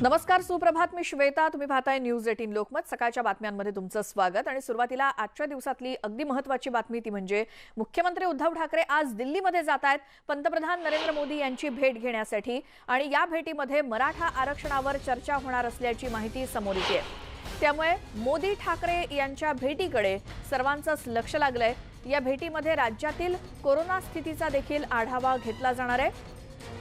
नमस्कार, सुप्रभात. मी श्वेता. तुम्ही पाहताय न्यूज 18 लोकमत. सकाळच्या बातम्यांमध्ये तुमचं स्वागत. आणि सुरुवातीला आजच्या दिवसातली अगदी महत्त्वाची बातमी ती म्हणजे मुख्यमंत्री उद्धव ठाकरे आज दिल्लीमध्ये जात आहेत पंतप्रधान नरेंद्र मोदी यांची भेट घेण्यासाठी. आणि या भेटीमध्ये मराठा आरक्षणावर चर्चा होणार असल्याची माहिती समोर येते. त्यामुळे मोदी ठाकरे यांच्या भेटीकडे सर्वांचंच लक्ष लागलंय. या भेटीमध्ये राज्यातील कोरोना स्थितीचा देखील आढावा घेतला जाणार आहे.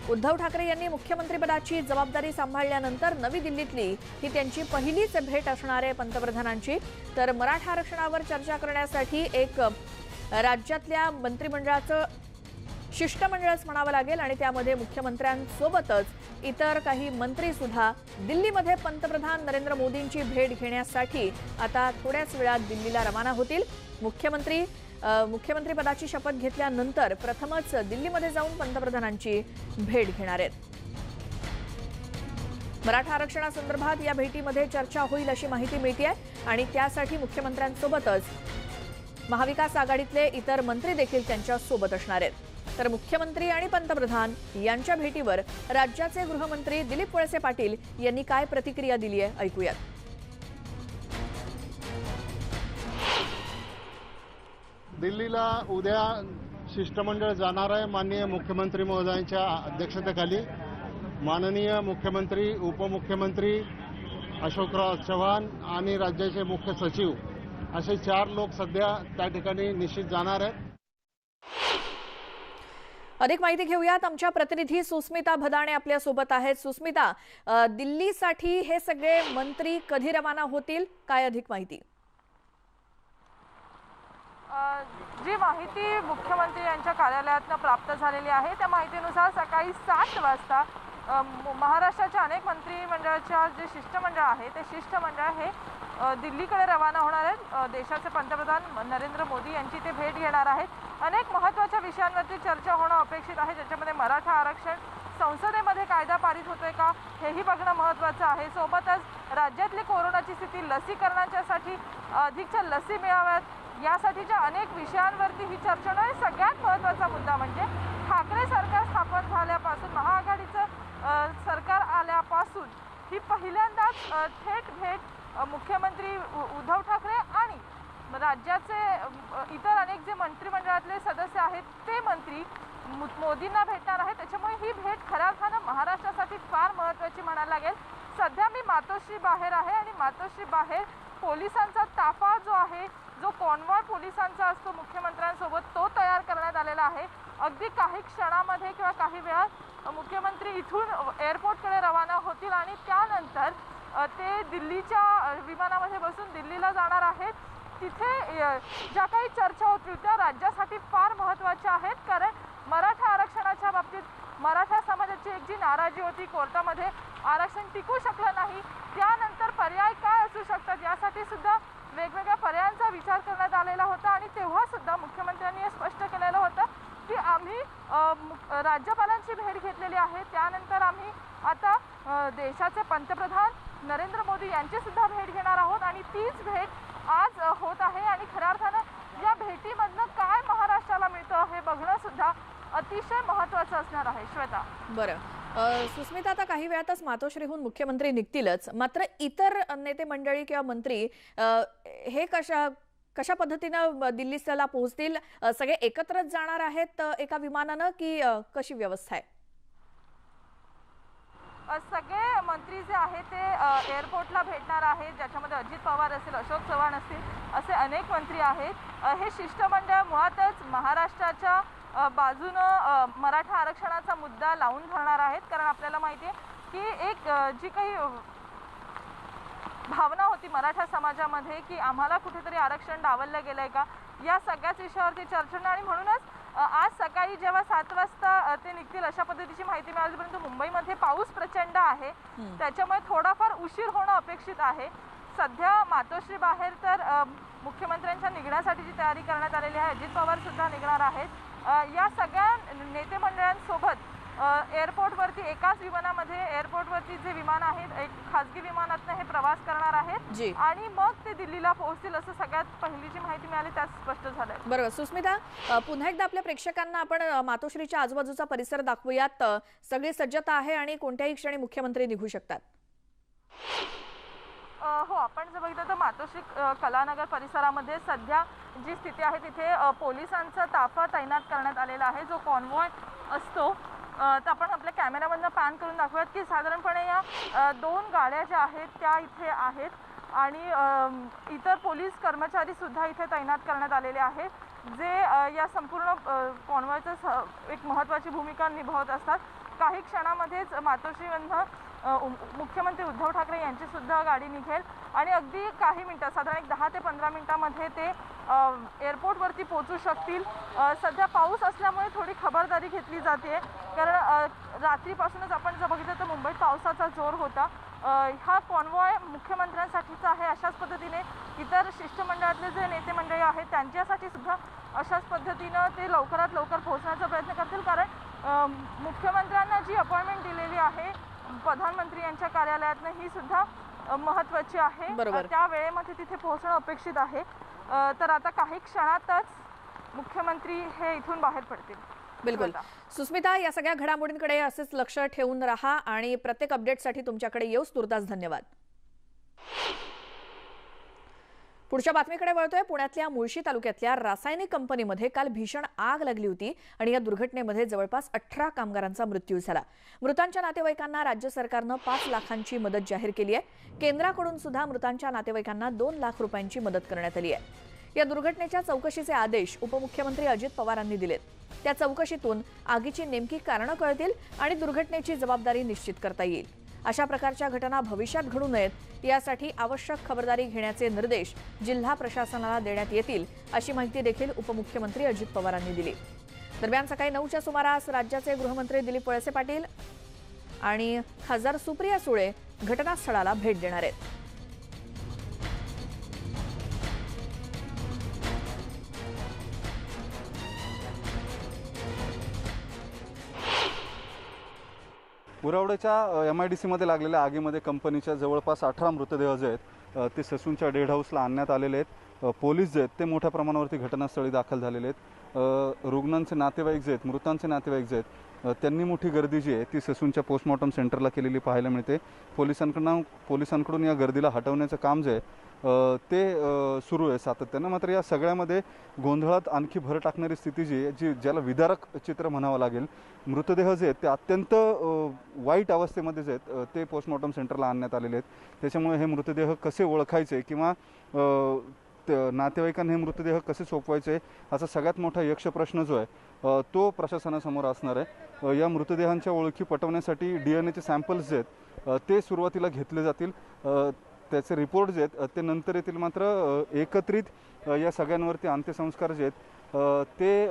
उद्धव ठाकरे यांनी मुख्यमंत्रीपदाची जबाबदारी सांभाळल्यानंतर नवी दिल्लीतली ही त्यांची पहिलीच भेट असणार आहे पंतप्रधानांची. तर मराठा आरक्षणावर चर्चा करण्यासाठी एक राज्यातल्या मंत्रिमंडळाचं शिष्टमंडळच म्हणावं लागेल. आणि त्यामध्ये मुख्यमंत्र्यांसोबतच इतर काही मंत्री सुद्धा दिल्लीमध्ये पंतप्रधान नरेंद्र मोदींची भेट घेण्यासाठी आता थोड्याच वेळात दिल्लीला रवाना होतील. मुख्यमंत्री पदाची शपथ घेतल्यानंतर प्रथमच दिल्लीमध्ये जाऊन पंतप्रधानांची भेट घेणार आहेत. मराठा आरक्षणासंदर्भात या भेटीमध्ये चर्चा होईल अशी माहिती मिळते. आणि त्यासाठी मुख्यमंत्र्यांसोबतच महाविकास आघाडीतले इतर मंत्री देखील त्यांच्या सोबत असणार आहेत. तर मुख्यमंत्री आणि पंतप्रधान यांच्या भेटीवर राज्याचे गृहमंत्री दिलीप वळसे पाटील यांनी काय प्रतिक्रिया दिली आहे ऐकूयात. दिल्लीला उद्या शिष्टमंडळ जाणार आहे. माननीय मुख्यमंत्री महोदयांच्या अध्यक्षतेखाली माननीय मुख्यमंत्री, उपमुख्यमंत्री अशोकराव चव्हाण आणि राज्याचे मुख्य सचिव असे 4 लोक सध्या त्या ठिकाणी निश्चित जाणार आहेत. अधिक माहिती घेऊयात. आमच्या प्रतिनिधी सुस्मिता भदाणे आपल्या सोबत आहेत. सुस्मिता, दिल्लीसाठी हे सगळे मंत्री कधी रवाना होतील, काय अधिक माहिती? जी माहिती मुख्यमंत्री यांच्या कार्यालयातून प्राप्त झालेली आहे त्या माहितीनुसार सकाळी 7 वाजता महाराष्ट्राच्या अनेक मंत्रिमंडळाच्या जे शिष्टमंडळ आहे ते शिष्टमंडळ हे दिल्लीकडे रवाना होणार आहेत. देशाचे पंतप्रधान नरेंद्र मोदी यांची ते भेट घेणार आहेत. अनेक महत्त्वाच्या विषयांवरती चर्चा होणं अपेक्षित आहे, ज्याच्यामध्ये मराठा आरक्षण, संसदेमध्ये कायदा पारित होतोय का हेही बघणं महत्त्वाचं आहे. सोबतच राज्यातली कोरोनाची स्थिती, लसीकरणाच्यासाठी अधिकच्या लसी मिळाव्यात यासाठीच्या अनेक विषयांवरती ही चर्चा होणार. सगळ्यात महत्त्वाचा मुद्दा म्हणजे ठाकरे सरकार स्थापन झाल्यापासून, महाआघाडीचं सरकार आल्यापासून ही पहिल्यांदाच थेट भेट मुख्यमंत्री उद्धव ठाकरे आणि राज्याचे इतर अनेक जे मंत्रिमंडळातले सदस्य आहेत ते मंत्री मोदींना भेटणार आहेत. त्याच्यामुळे ही भेट खऱ्या अर्थानं महाराष्ट्रासाठी फार महत्त्वाची म्हणायला लागेल. सध्या मी मातोश्री बाहेर आहे आणि मातोश्री बाहेर पोलिसांचा ताफा जो आहे, जो कॉन्वॉय पोलिसांचा असतो मुख्यमंत्र्यांसोबत, तो तयार करण्यात आलेला आहे. अगदी काही क्षणामध्ये किंवा काही वेळात मुख्यमंत्री इथून एअरपोर्टकडे रवाना होतील आणि त्यानंतर ते दिल्लीच्या विमानामध्ये बसून दिल्लीला जाणार आहेत. तिथे ज्या काही चर्चा होतील त्या राज्यासाठी फार महत्त्वाच्या आहेत. कारण मराठा आरक्षणाच्या बाबतीत मराठा समाजाची एक जी नाराजी होती, कोर्टामध्ये आरक्षण टिकू शकलं नाही, त्यानंतर पर्याय काय असू शकतात यासाठी सुद्धा वेगवेगळ्या पर्यायांचा विचार करण्यात आलेला होता. आणि तेव्हा सुद्धा मुख्यमंत्र्यांनी हे स्पष्ट केलेलं होतं की आम्ही राज्यपालांची भेट घेतलेली आहे, त्यानंतर आम्ही आता देशाचे पंतप्रधान नरेंद्र मोदी यांची सुद्धा भेट घेणार आहोत. आणि तीच भेट आज होत आहे. आणि खऱ्या अर्थानं या भेटीमधनं काय महाराष्ट्राला मिळतं हे बघणं सुद्धा अतिशय महत्त्वाचं असणार आहे. श्वेता, बरं. सुस्मिता, आता काही वेळातच मातोश्रीहून मुख्यमंत्री निघतीलच, मात्र इतर नेते मंडळी किंवा मंत्री हे कशा पद्धतीनं दिल्लीला पोहोचतील? सगळे एकत्रच जाणार आहेत एका विमानानं की कशी व्यवस्था आहे? सगळे मंत्री जे आहेत ते एअरपोर्टला भेटणार आहेत, ज्याच्यामध्ये अजित पवार असतील, अशोक चव्हाण असतील, असे अनेक मंत्री आहेत. हे शिष्टमंडळ मुळातच महाराष्ट्राच्या बाजूनं मराठा आरक्षणाचा मुद्दा लावून धरणार आहेत. कारण आपल्याला माहिती आहे की एक जी काही भावना होती मराठा समाजामध्ये की आम्हाला कुठेतरी आरक्षण डावललं गेलंय का, या सगळ्याच विषयावरती चर्चा. आणि म्हणूनच आज सकाळी जेव्हा 7 वाजता ते निघतील अशा पद्धतीची माहिती मिळाली. परंतु मुंबईमध्ये पाऊस प्रचंड आहे, त्याच्यामुळे थोडाफार उशीर होणं अपेक्षित आहे. सध्या मातोश्री बाहेर तर मुख्यमंत्र्यांच्या निघण्यासाठीची तयारी करण्यात आलेली आहे. अजित पवार सुद्धा निघणार आहेत. या सगळ्या नेते मंडळांसोबत एअरपोर्टवरती एकाच विमानामध्ये एअरपोर्टवरती जे विमान आहेत एक खासगी विमानातून हे प्रवास करणार आहेत आणि मग ते दिल्लीला पोहोचतील असं सगळ्यात पहिली जी माहिती मिळाली त्यात स्पष्ट झालंय. बरोबर सुस्मिता, पुन्हा एकदा आपल्या प्रेक्षकांना आपण मातोश्रीच्या आजूबाजूचा परिसर दाखवूयात. सगळी सज्जता आहे आणि कोणत्याही क्षणी मुख्यमंत्री निघू शकतात. हो, आपण जर बघितलं तर मातोश्री कलानगर परिसरामध्ये सध्या जी स्थिती आहे तिथे पोलिसांचा ताफा तैनात करण्यात आलेला आहे. जो कॉन्वॉय असतो तर आपण आपल्या कॅमेरामधनं पॅन करून दाखवूयात की साधारणपणे या 2 गाड्या ज्या आहेत त्या इथे आहेत आणि इतर पोलीस कर्मचारी सुद्धा इथे तैनात करण्यात आलेले आहेत, जे या संपूर्ण कॉन्वॉयचं एक महत्त्वाची भूमिका निभावत असतात. काही क्षणामध्येच मातोश्रीमधनं मुख्यमंत्री उद्धव ठाकरे यांची सुद्धा गाडी निघेल आणि अगदी काही मिनिटात साधारण 10 ते 15 मिनिटांमध्ये ते एअरपोर्टवरती पोहोचू शकतील. सध्या पाऊस असल्यामुळे थोडी खबरदारी घेतली जाते, कारण रात्रीपासूनच आपण जर बघितलं तर मुंबईत पावसाचा जोर होता. हा कॉन्वॉय मुख्यमंत्र्यांसाठीचा आहे. अशाच पद्धतीने इतर शिष्टमंडळातले जे नेते मंडळी आहेत त्यांच्यासाठी सुद्धा अशाच पद्धतीनं ते लवकरात लवकर पोहोचण्याचा प्रयत्न करतील, कारण मुख्यमंत्र्यांना जी अपॉइंटमेंट दिलेली आहे प्रधानमंत्री यांच्या कार्यालयातनं ही सुद्धा महत्त्वाची आहे. त्या वेळेमध्ये तिथे पोहोचणं अपेक्षित आहे. तर आता काही क्षणातच मुख्यमंत्री हे इथून बाहेर पडतील. बिलकुल. सुस्मिता, या सगळ्या घडामोडींकडे असेच लक्ष ठेवून राहा आणि प्रत्येक अपडेटसाठी तुमच्याकडे येऊच तुर्तास धन्यवाद. पुढच्या बातमीकडे वळतोय. पुण्यातल्या मुळशी तालुक्यातल्या रासायनिक कंपनीमध्ये काल भीषण आग लागली होती आणि या दुर्घटनेमध्ये जवळपास 18 कामगारांचा मृत्यू झाला. मृतांच्या नातेवाईकांना राज्य सरकारनं 5 लाखांची मदत जाहीर केली आहे. केंद्राकडून सुद्धा मृतांच्या नातेवाईकांना 2 लाख रुपयांची मदत करण्यात आली आहे. या दुर्घटनेच्या चौकशीचे आदेश उपमुख्यमंत्री अजित पवारांनी दिलेत. त्या चौकशीतून आगीची नेमकी कारणं कळतील आणि दुर्घटनेची जबाबदारी निश्चित करता येईल. अशा प्रकारच्या घटना भविष्यात घडू नयेत यासाठी आवश्यक खबरदारी घेण्याचे निर्देश जिल्हा प्रशासनाला देण्यात येतील, अशी माहिती देखील उपमुख्यमंत्री अजित पवारांनी दिली. दरम्यान सकाळी 9च्या सुमारास राज्याचे गृहमंत्री दिलीप वळसे पाटील आणि खासदार सुप्रिया सुळे घटनास्थळाला भेट देणार आहेत. उरावड्याच्या MIDC मध्ये लागलेल्या आगीमध्ये कंपनीच्या जवळपास 18 मृतदेह जे आहेत ते ससूनच्या डेड हाऊसला आणण्यात आलेले आहेत. पोलीस जे आहेत ते मोठ्या प्रमाणावरती घटनास्थळी दाखल झालेले आहेत. रुग्णांचे नातेवाईक जे आहेत, मृतांचे नातेवाईक जे आहेत, त्यांनी मोठी गर्दी जी आहे ती ससूनच्या पोस्टमॉर्टम सेंटरला केलेली पाहायला मिळते. पोलिसांकडून या गर्दीला हटवण्याचं काम जे आहे ते सुरू आहे सातत्यानं. मात्र या सगळ्यामध्ये गोंधळात आणखी भर टाकणारी स्थिती जी आहे, ज्याला विदारक चित्र म्हणावं लागेल. मृतदेह जे आहेत ते अत्यंत वाईट अवस्थेमध्ये जे आहेत ते पोस्टमॉर्टम सेंटरला आणण्यात आलेले आहेत. त्याच्यामुळे हे मृतदेह कसे ओळखायचे किंवा नातेवाईकांना हे मृतदेह कसे सोपवायचे असा सगळ्यात मोठा यक्षप्रश्न जो आहे तो प्रशासनासमोर असणार आहे. या मृतदेहांच्या ओळखी पटवण्यासाठी DNAचे सॅम्पल्स जे आहेत ते सुरुवातीला घेतले जातील. त्याचे रिपोर्ट जे आहेत ते नंतर येतील. मात्र एकत्रित या सगळ्यांवरती अंत्यसंस्कार जे आहेत ते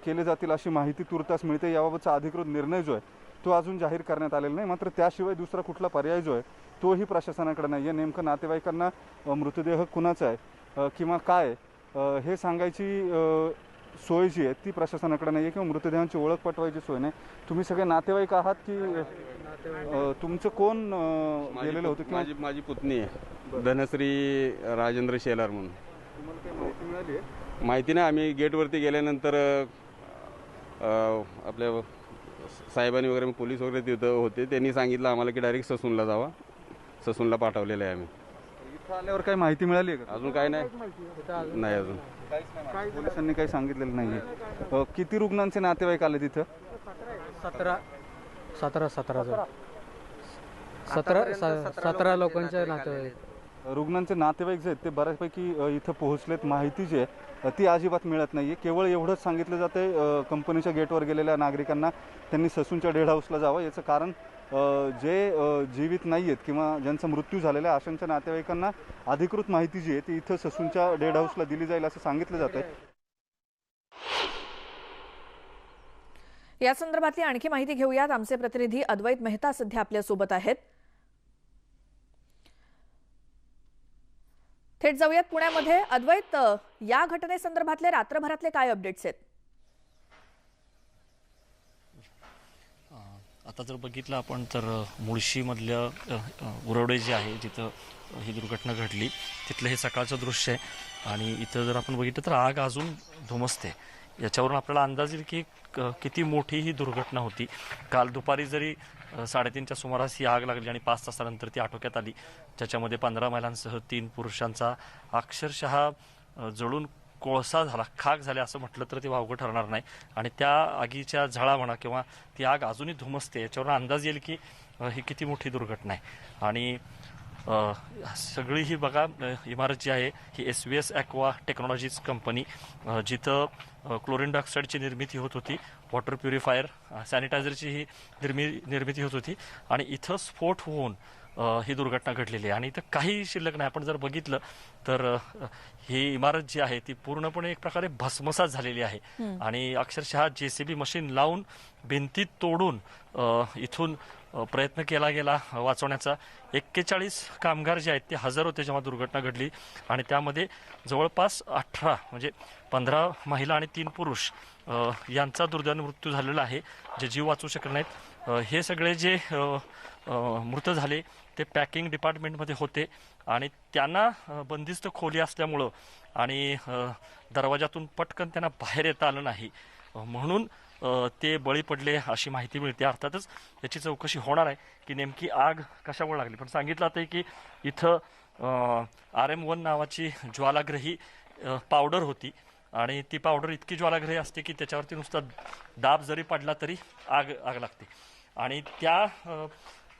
केले जातील अशी माहिती तुर्तास मिळते. याबाबतचा अधिकृत निर्णय जो आहे तो अजून जाहीर करण्यात आलेला नाही. मात्र त्याशिवाय दुसरा कुठला पर्याय जो आहे तोही प्रशासनाकडे नाही आहे. नेमकं नातेवाईकांना मृतदेह कुणाचा आहे किंवा काय हे सांगायची सोय जी आहे ती प्रशासनाकडे नाही आहे किंवा मृतदेहांची ओळख पटवायची सोय नाही. तुम्ही सगळे नातेवाईक आहात की तुमचं कोण गेलेलं होतं किंवा माझी पुतणी आहे धनश्री राजेंद्र शेलार म्हणून. तुम्हाला काही माहिती मिळाली आहे? माहिती नाही. आम्ही गेटवरती गेल्यानंतर आपल्या साहेबांनी वगैरे पोलीस वगैरे तिथं होते, त्यांनी सांगितलं आम्हाला की डायरेक्ट ससूनला जावा. ससूनला पाठवलेलं आहे आम्ही. इथं आल्यावर काही माहिती मिळाली आहे का? अजून काय नाही अजून पोलिसांनी काही सांगितलेलं नाही आहे. किती रुग्णांचे नातेवाईक आले तिथं? 17 लोकांचे नातेवाईक. रुग्णांचे नातेवाईक जे आहेत ते बऱ्यापैकी इथं पोहोचलेत. माहिती जी आहे ती अजिबात मिळत नाही आहे. केवळ एवढंच सांगितलं जाते कंपनीच्या गेटवर गेलेल्या नागरिकांना त्यांनी ससूनच्या डेड हाऊसला जावं. याचं कारण जे जीवित नाही आहेत किंवा ज्यांचा मृत्यू झालेला आहे अशांच्या नातेवाईकांना अधिकृत माहिती जी आहे ती इथं ससूनच्या डेड हाऊसला दिली जाईल असं सांगितलं जात आहे. या संदर्भातली आणखी माहिती घेऊयात. आमचे प्रतिनिधी अद्वैत मेहता सध्या आपल्यासोबत आहेत. थेट जाऊयात पुण्यामध्ये. अद्वैत, या घटनेसंदर्भातले रात्रभरातले काय अपडेट्स आहेत? आता जर बघितलं आपण तर मुळशीमधल्या उरवडे जे आहे जिथं ही दुर्घटना घडली तिथलं हे सकाळचं दृश्य आहे आणि इथं जर आपण बघितलं तर आग अजून धुमसते. याच्यावरून आपल्याला अंदाज येईल की किती मोठी ही दुर्घटना होती. काल दुपारी जरी 3:30च्या सुमारास ही आग लागली आणि 5 तासानंतर ती आटोक्यात आली, ज्याच्यामध्ये 15 महिलांसह 3 पुरुषांचा अक्षरशः जळून कोळसा झाला, खाक झाले असं म्हटलं तर ते वावगं ठरणार नाही. आणि त्या आगीच्या झळा म्हणा किंवा ती आग अजूनही धुमसते, याच्यावर अंदाज येईल की ही किती मोठी दुर्घटना आहे. आणि सगळी ही बघा इमारत जी आहे ही SVS ॲक्वा टेक्नॉलॉजीज कंपनी, जिथं क्लोरीन डायऑक्साईडची निर्मिती होत होती, वॉटर प्युरिफायर सॅनिटायझरची ही निर्मिती होत होती आणि इथं स्फोट होऊन ही दुर्घटना घडलेली आहे. आणि इथं काही शिल्लक नाही. आपण जर बघितलं तर ही इमारत जी आहे ती पूर्णपणे एक प्रकारे भस्मसात झालेली आहे आणि अक्षरशः JCB मशीन लावून भिंती तोडून इथून प्रयत्न केला गेला वाचवण्याचा. 41 कामगार जे आहेत ते हजर होते जेव्हा दुर्घटना घडली आणि त्यामध्ये जवळपास 18 म्हणजे 15 महिला आणि 3 पुरुष यांचा दुर्दैवाने मृत्यू झालेला आहे, जे जीव वाचू शकले नाहीत. हे सगळे जे मृत झाले ते पॅकिंग डिपार्टमेंटमध्ये होते आणि त्यांना बंदिस्त खोली असल्यामुळं आणि दरवाजातून पटकन त्यांना बाहेर येता आलं नाही, म्हणून ते बळी पडले अशी माहिती मिळते. अर्थातच याची चौकशी होणार आहे की नेमकी आग कशामुळे लागली. पण सांगितलं जातं की इथं RM1 नावाची ज्वालाग्रही पावडर होती आणि ती पावडर इतकी ज्वालाग्रही असते की त्याच्यावरती नुसता दाब जरी पडला तरी आग लागते. आणि त्या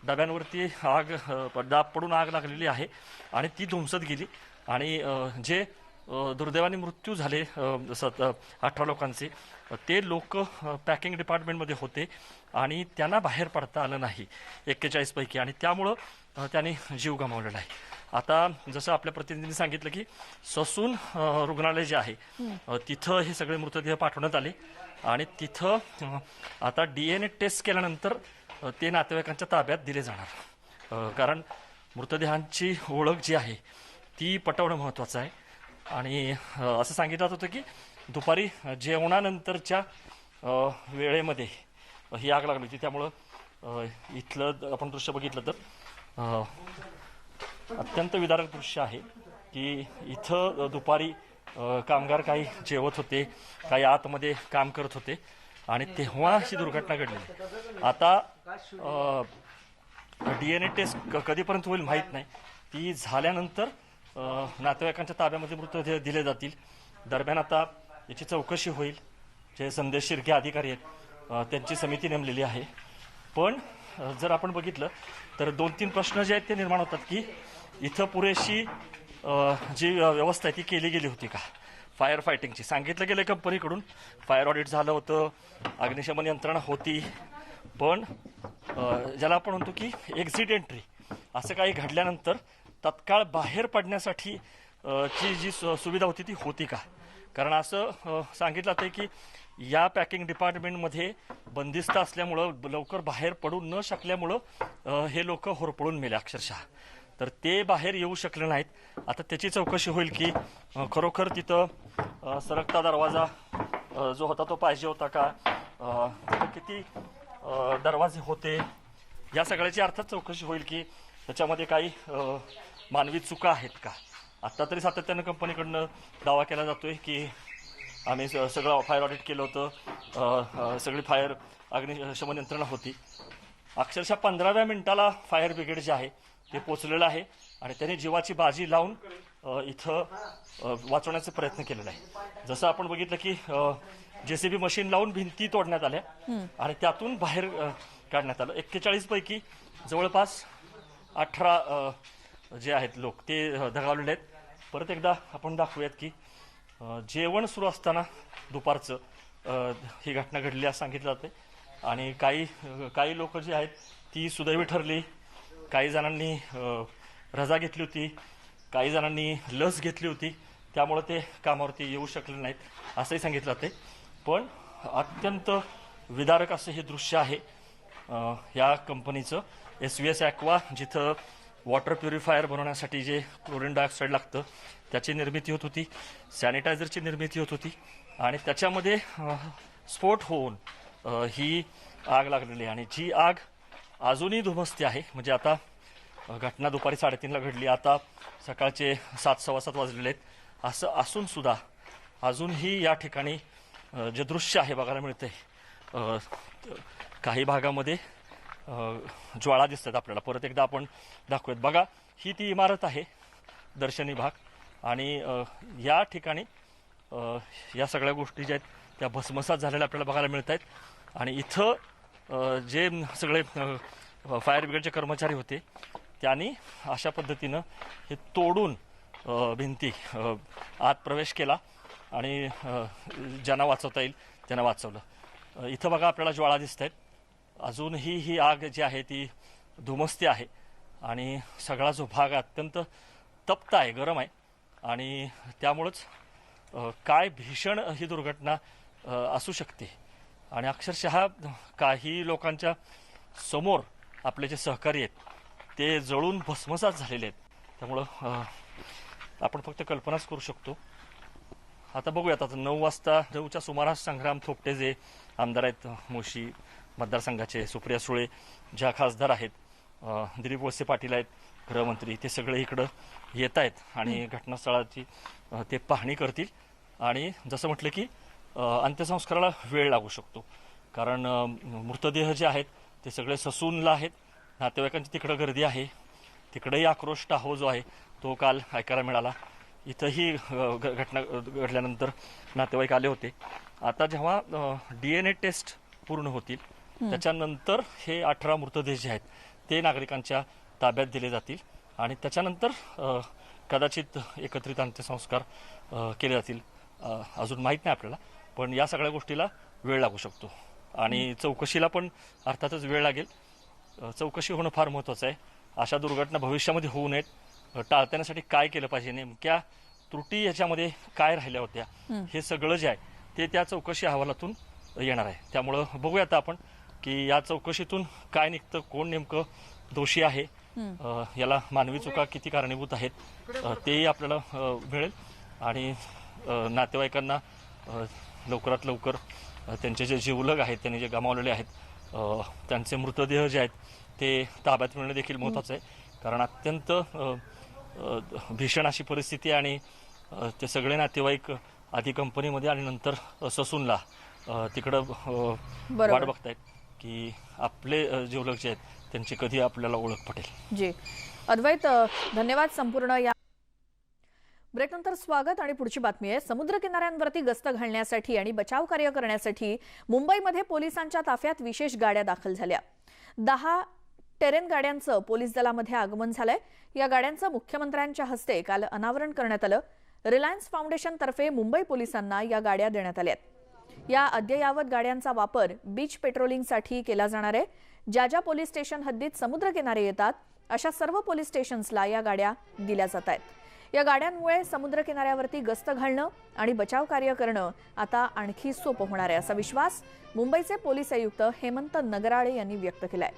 डब्यांवरती दाब पडून आग लागलेली आहे आणि ती धुमसत गेली. आणि जे दुर्दैवाने मृत्यू झाले 18 लोकांचे, ते लोक पॅकिंग डिपार्टमेंटमध्ये होते आणि त्यांना बाहेर पडता आलं नाही 41 पैकी, आणि त्यामुळं त्यांनी जीव गमावलेला आहे. आता जसं आपल्या प्रतिनिधींनी सांगितलं की ससून रुग्णालय जे आहे तिथं हे सगळे मृतदेह पाठवण्यात आले आणि तिथं आता DNA टेस्ट केल्यानंतर ते नातेवाईकांच्या ताब्यात दिले जाणार, कारण मृतदेहांची ओळख जी आहे ती पटवणं महत्त्वाचं आहे. आणि असं सांगितलं होतं की दुपारी जेवणानंतरच्या वेळेमध्ये ही आग लागली होती. त्यामुळं इथलं आपण दृश्य बघितलं तर अत्यंत विदारक दृश्य आहे की इथं दुपारी कामगार काही जेवत होते, काही आतमध्ये काम करत होते आणि तेव्हा ही दुर्घटना घडली. आता DNA टेस्ट कधीपर्यंत होईल माहीत नाही. ती झाल्यानंतर नातेवाईकांच्या ताब्यामध्ये मृतदेह दिले जातील. दरम्यान आता याची चौकशी होईल. जे संदेश शिर्के अधिकारी आहेत त्यांची समिती नेमलेली आहे. पण जर आपण बघितलं तर 2-3 प्रश्न जे आहेत ते निर्माण होतात की इथं पुरेशी जी व्यवस्था आहे ती केली गेली होती का. फायर फायटिंगची सांगितलं गेलं कंपनीकडून, फायर ऑडिट झालं होतं, अग्निशमन यंत्रणा होती, पण ज्याला आपण म्हणतो की एक्झिट एंट्री असं काही घडल्यानंतर तत्काळ बाहेर पडण्यासाठी ची जी सुविधा होती ती होती का. कारण असं सांगितलं जातं की या पॅकिंग डिपार्टमेंटमध्ये बंदिस्त असल्यामुळं लवकर बाहेर पडू न शकल्यामुळं हे लोक होरपळून मेले अक्षरशः. तर ते बाहेर येऊ शकले नाहीत. आता त्याची चौकशी होईल की खरोखर तिथं सरकता दरवाजा जो होता तो पाहिजे होता का, तिथं किती दरवाजे होते, या सगळ्याची अर्थात चौकशी होईल की त्याच्यामध्ये काही मानवी चुका आहेत का. आत्ता तरी सातत्यानं कंपनीकडनं दावा केला जातोय की आम्ही सगळं फायर ऑडिट केलं होतं, सगळी फायर अग्निशमन यंत्रणा होती. अक्षरशः 15व्या मिनिटाला फायर ब्रिगेड जे आहे ते पोचलेलं आहे आणि त्यांनी जीवाची बाजी लावून इथं वाचवण्याचा प्रयत्न केलेला आहे. जसं आपण बघितलं की JCB मशीन लावून भिंती तोडण्यात आल्या आणि त्यातून बाहेर काढण्यात आलं. 41 पैकी जवळपास 18 जे आहेत लोक ते दगावलेले आहेत. परत एकदा आपण दाखवूयात की जेवण सुरू असताना दुपारचं ही घटना घडली असं सांगितलं जाते. आणि काही लोक जी आहेत ती सुदैवी ठरली. काही जणांनी रजा घेतली होती, काही जणांनी लस घेतली होती, त्यामुळे ते कामावरती येऊ शकले नाहीत असंही सांगितलं जाते. पण अत्यंत विदारक असं हे दृश्य आहे या कंपनीचं. SVS ॲक्वा, जिथं वॉटर प्युरिफायर बनवण्यासाठी जे क्लोरीन डायऑक्साईड लागतं त्याची निर्मिती होत होती, सॅनिटायझरची निर्मिती होत होती आणि त्याच्यामध्ये स्फोट होऊन ही आग लागलेली आहे. आणि जी आग अजूनही धुमसते आहे. म्हणजे आता घटना दुपारी 3:30ला घडली, आता सकाळचे 7-7:15 वाजलेले आहेत. असं असून सुद्धा अजूनही या ठिकाणी जे दृश्य आहे बघायला मिळते, काही भागामध्ये ज्वाळा दिसतात आपल्याला. परत एकदा आपण दाखवूयात. बघा, ही ती इमारत आहे, दर्शनी भाग. आणि या ठिकाणी या सगळ्या गोष्टी ज्या आहेत त्या भस्मसात झालेल्या आपल्याला बघायला मिळत आहेत. आणि इथं जे सगळे फायर ब्रिगेडचे कर्मचारी होते त्यांनी अशा पद्धतीनं हे तोडून भिंती आत प्रवेश केला आणि ज्यांना वाचवता येईल त्यांना वाचवलं. इथं बघा आपल्याला ज्वाळा दिसत आहेत. अजूनही ही आग जी आहे ती धुमसते आहे आणि सगळा जो भाग अत्यंत तप्त आहे, गरम आहे. आणि त्यामुळंच काय भीषण ही दुर्घटना असू शकते. आणि अक्षरशः काही लोकांच्या समोर आपले जे सहकारी आहेत ते जळून भस्मसात झालेले आहेत. त्यामुळं आपण फक्त कल्पनाच करू शकतो. आता बघूयात, आता 9 वाजता 9च्या सुमारास संग्राम थोपटे जे आमदार आहेत मोशी मतदारसंघाचे, सुप्रिया सुळे ज्या खासदार आहेत, दिलीप वळसे पाटील आहेत गृहमंत्री, ते सगळे इकडं येत आहेत आणि घटनास्थळाची ते पाहणी करतील. आणि जसं म्हटलं की अंत्यसंस्काराला वेळ लागू शकतो, कारण मृतदेह जे आहेत ते सगळे ससूनला आहेत. नातेवाईकांची तिकडं गर्दी आहे. तिकडेही आक्रोश टाहो जो आहे तो काल ऐकायला मिळाला. इथंही घटना घडल्यानंतर नातेवाईक आले होते. आता जेव्हा DNA टेस्ट पूर्ण होतील त्याच्यानंतर हे 18 मृतदेह जे आहेत ते नागरिकांच्या ताब्यात दिले जातील आणि त्याच्यानंतर कदाचित एकत्रित अंत्यसंस्कार केले जातील. अजून माहीत नाही आपल्याला, पण या सगळ्या गोष्टीला वेळ लागू शकतो आणि चौकशीला पण अर्थातच वेळ लागेल. चौकशी होणं फार महत्त्वाचं आहे. अशा दुर्घटना भविष्यामध्ये होऊ नयेत, टाळण्यासाठी काय केलं पाहिजे, नेमक्या त्रुटी याच्यामध्ये काय राहिल्या होत्या, हे सगळं जे आहे ते त्या चौकशी अहवालातून येणार आहे. त्यामुळं बघूया आता आपण की या चौकशीतून काय निघतं, कोण नेमकं दोषी आहे, याला मानवी चुका किती कारणीभूत आहेत तेही आपल्याला मिळेल. आणि नातेवाईकांना लवकरात लवकर त्यांचे जे जीवलग आहेत, त्यांनी जे गमावलेले आहेत, त्यांचे मृतदेह जे आहेत ते ताब्यात मिळणं देखील महत्त्वाचं आहे. कारण अत्यंत भीषण अशी परिस्थिती आहे आणि ते सगळे नातेवाईक आधी कंपनीमध्ये आणि नंतर ससूनला तिकडं वाट बघतायत की आपले जीवलग जे आहेत त्यांची कधी आपल्याला ओळख पटेल. जी अद्वैत, धन्यवाद. संपूर्ण या ब्रेकनंतर स्वागत. आणि पुढची बातमी आहे, समुद्र किनाऱ्यांवरती गस्त घालण्यासाठी आणि बचाव कार्य करण्यासाठी मुंबईमध्ये पोलिसांच्या ताफ्यात विशेष गाड्या दाखल झाल्या. 10 टेरेन गाड्यांचं पोलीस दलामध्ये आगमन झालंय. या गाड्यांचं मुख्यमंत्र्यांच्या हस्ते काल अनावरण करण्यात आलं. रिलायन्स फाउंडेशन तर्फे मुंबई पोलिसांना या गाड्या देण्यात आल्या. या अद्ययावत गाड्यांचा वापर बीच पेट्रोलिंगसाठी केला जाणार आहे. ज्या ज्या पोलीस स्टेशन हद्दीत समुद्र किनारे येतात अशा सर्व पोलीस स्टेशन्सला या गाड्या दिल्या जात आहेत. या गाड्यांमुळे समुद्र किनाऱ्यावरती गस्त घालणं आणि बचाव कार्य करणं आता आणखी सोपं होणार आहे, असा विश्वास मुंबईचे पोलीस आयुक्त हेमंत नगराळे यांनी व्यक्त केलाय.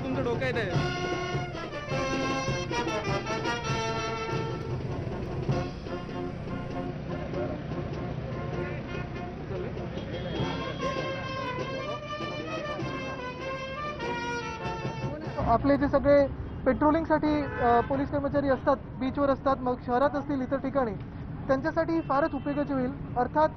तुमचं डोकं आहे ते. आपले जे सगळे पेट्रोलिंगसाठी पोलीस कर्मचारी असतात, बीचवर असतात, मग शहरात असतील इतर ठिकाणी, त्यांच्यासाठी फारच उपयोगाचे होईल. अर्थात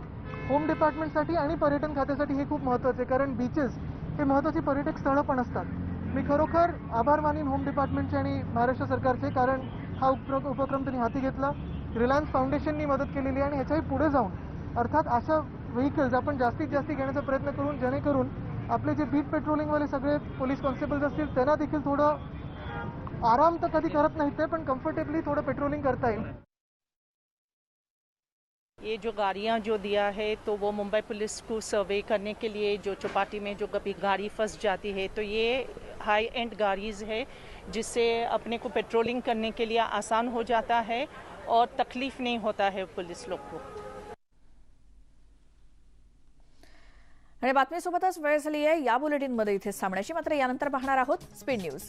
होम डिपार्टमेंटसाठी आणि पर्यटन खात्यासाठी हे खूप महत्त्वाचे आहे, कारण बीचेस हे महत्त्वाची पर्यटक स्थळं पण असतात. मी खरोखर आभार मानीन होम डिपार्टमेंटचे आणि महाराष्ट्र सरकारचे, कारण हा उपक्रम त्यांनी हाती घेतला. रिलायन्स फाउंडेशननी मदत केलेली आहे आणि ह्याच्याही पुढे जाऊन अर्थात अशा व्हेकल्स आपण जास्तीत जास्त घेण्याचा प्रयत्न करून, जेणेकरून आपले जे बीट पेट्रोलिंगवाले सगळे पोलीस कॉन्स्टेबल्स असतील त्यांना देखील थोडं आराम तर कधी करत नाहीत ते, पण कम्फर्टेबली थोडं पेट्रोलिंग करता येईल. ये जो गाड़ियाँ जो दिया है तो वो मुंबई पुलिस को सर्वे करने के लिए, जो चौपाटी में जो कभी गाड़ी फंस जाती है तो ये हाई एंड गाड़ीज़ है जिससे अपने को पेट्रोलिंग करने के लिए आसान हो जाता है और तकलीफ नहीं होता है पुलिस लोग को. आणि बातमीसोबतच वेळ झाली आहे या बुलेटिनमध्ये इथेच थांबण्याची. मात्र यानंतर पाहणार आहोत स्पीड न्यूज.